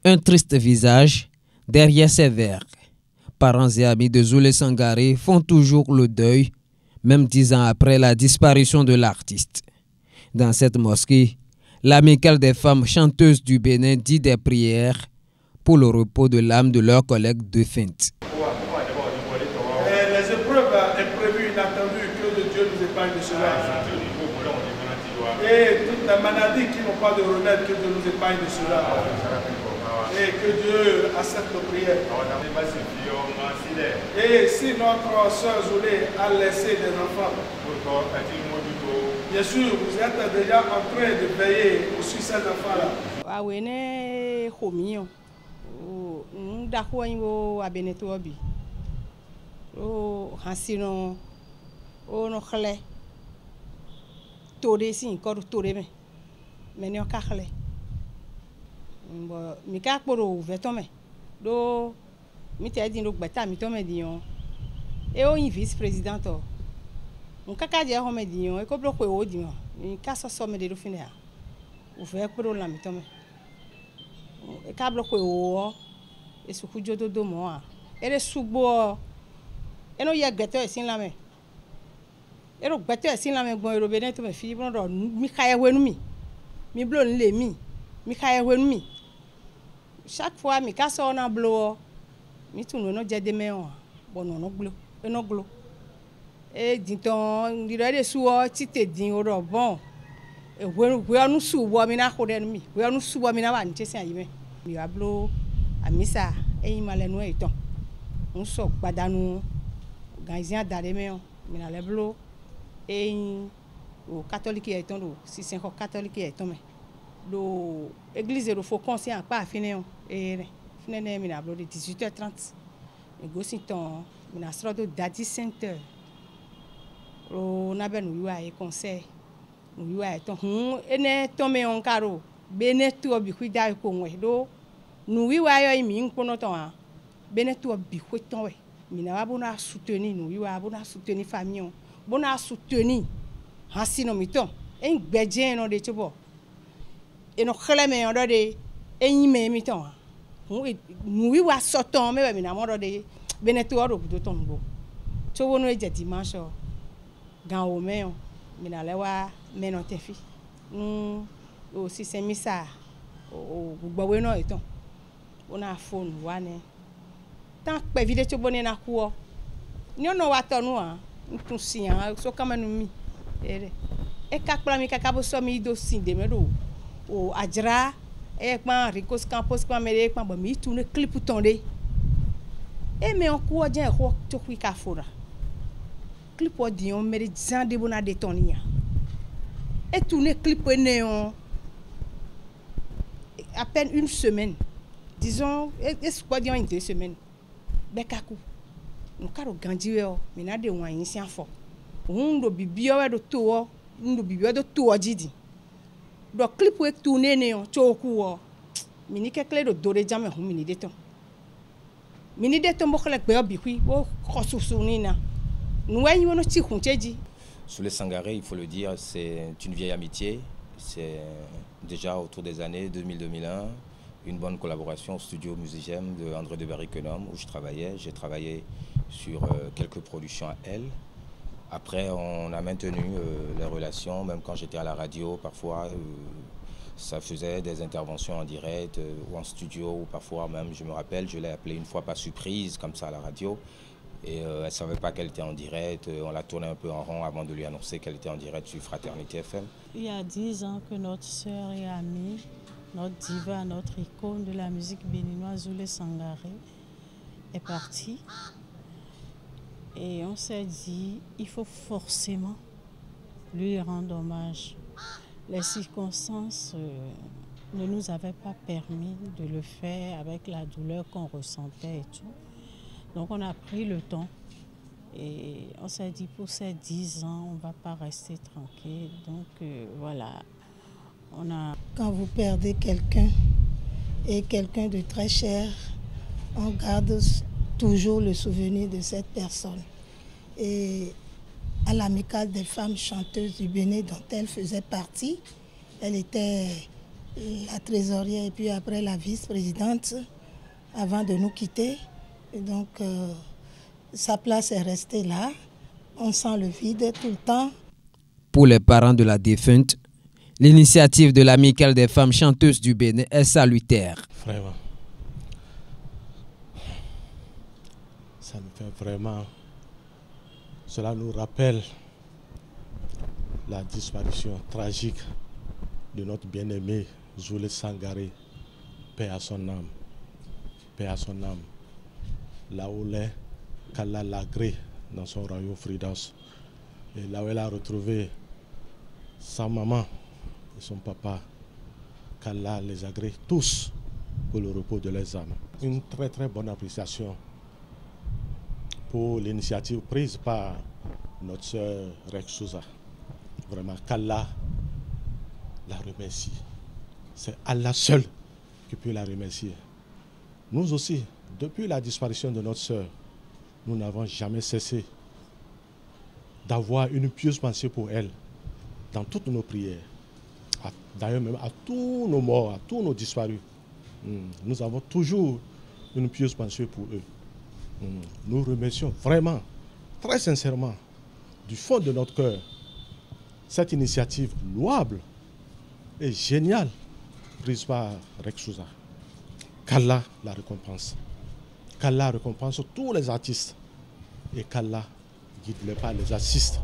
Un triste visage derrière ces vers. Parents et amis de Zoulé Sangaré font toujours le deuil, même 10 ans après la disparition de l'artiste. Dans cette mosquée, l'amicale des femmes chanteuses du Bénin dit des prières pour le repos de l'âme de leurs collègues défuntes. Les épreuves imprévues, inattendues, que Dieu nous épargne de cela. Et toutes les maladies qui n'ont pas de remède, que Dieu nous épargne de cela. Et que Dieu accepte nos prières. Et si notre soeur Zoulé a laissé des enfants, bien sûr, vous êtes déjà en train de veiller sur ces enfants-là. vice-président. On kaka dia home dion e ko bloko o dion ni ka so so me de fine a o ve pro la mitome e ka bloko o e su kujo do mo a ere sugbo e no ye gbeto e sin la me ero gbeto e sin la me gbon ero be ne to me fi bro mi ka ye wenu mi blo nle mi ka ye wenu mi chaque fois mi ka so na blo mi tunu no je de me o bono no glo e no glo e dinton dire suo tite din oro bon e we anu su bo mi na ko de mi we anu su bo mi na ba nche se ayi me mi ablo amisa e yin male no eton un so padanu ganzia dare me o mi na le blo e o catholique eton do si sen ko catholique eton me do église ro fo conscient pa fine o e fine ne mi na blo de 18h30 e go sinton mi na sro do dadi center o na be no yiwa e conseil no yiwa e ton ene to me on karo bene tu obi kwida ko nwe do no yiwa yo mi nkono ton a bene tu obi kweton we mi na ba na soutenir no yiwa bo na soutenir famille on bo na soutenir hasino mi ton en gbeje no de chobo e no khele me on do de en me mi ton no yiwa soton me mi na mo do de bene tu oro do ton go chowo no e je dimanche gan o meon mina lewa menon tefi o si semisa o gbogbo we no itan o na phone wa ne tan pe video to bone na ku o ni ono wa tonu an ntun si an so kamanu mi ere e ka pra mi kaka bo so mi do sin de me do o ajra e pan ricos campos pa me e pan bo mi tu ne clip tonde e me on ku o je ho to ku ka fora clip audio mais des de bona de tonia et tourner clip néon à peine une semaine disons est quoi dire une 2 semaines bekaku no karo gandiwe o mi na de wan yin sian fo do bibio we do to do bibio do to jidi do clip we tourner néon choku o mi ni kekle do dore jame hu mi ni de ton bo khle pe obi kwi wo khosusu ni na. Zoulé Sangaré, il faut le dire, c'est une vieille amitié. C'est déjà autour des années 2000-2001, une bonne collaboration au studio Musicem de André de Berry-Quenom où je travaillais. J'ai travaillé sur quelques productions à elle. Après, on a maintenu les relations, même quand j'étais à la radio, parfois ça faisait des interventions en direct ou en studio, ou parfois même, je me rappelle, je l'ai appelée une fois par surprise, comme ça à la radio. Et elle ne savait pas qu'elle était en direct. On l'a tournée un peu en rond avant de lui annoncer qu'elle était en direct sur Fraternité FM. Il y a 10 ans que notre sœur et amie, notre diva, notre icône de la musique béninoise, Zoulé Sangaré, est partie. Et on s'est dit, il faut forcément lui rendre hommage. Les circonstances ne nous avaient pas permis de le faire avec la douleur qu'on ressentait et tout. Donc on a pris le temps et on s'est dit pour ces 10 ans, on ne va pas rester tranquille. Donc voilà, on a... Quand vous perdez quelqu'un et quelqu'un de très cher, on garde toujours le souvenir de cette personne. Et à l'amicale des femmes chanteuses du Bénin dont elle faisait partie, elle était la trésorière et puis après la vice-présidente avant de nous quitter. Et donc, sa place est restée là. On sent le vide tout le temps. Pour les parents de la défunte, l'initiative de l'Amicale des femmes chanteuses du Bénin est salutaire. Vraiment. Ça nous fait vraiment... Cela nous rappelle la disparition tragique de notre bien-aimé Zoulé Sangaré. Paix à son âme. Paix à son âme. Là où l'est qu'Allah l'agrée dans son royaume Fridaus. Et là où elle a retrouvé sa maman et son papa, qu'Allah les agrée tous pour le repos de leurs âmes. Une très très bonne appréciation pour l'initiative prise par notre sœur Rex Souza. Vraiment, qu'Allah la remercie. C'est Allah seul qui peut la remercier. Nous aussi, depuis la disparition de notre sœur, nous n'avons jamais cessé d'avoir une pieuse pensée pour elle dans toutes nos prières. D'ailleurs, même à tous nos morts, à tous nos disparus. Nous avons toujours une pieuse pensée pour eux. Nous remercions vraiment, très sincèrement, du fond de notre cœur, cette initiative louable et géniale prise par Rex Souza. Qu'Allah la récompense. Qu'Allah récompense tous les artistes et qu'Allah guide les pas, les assiste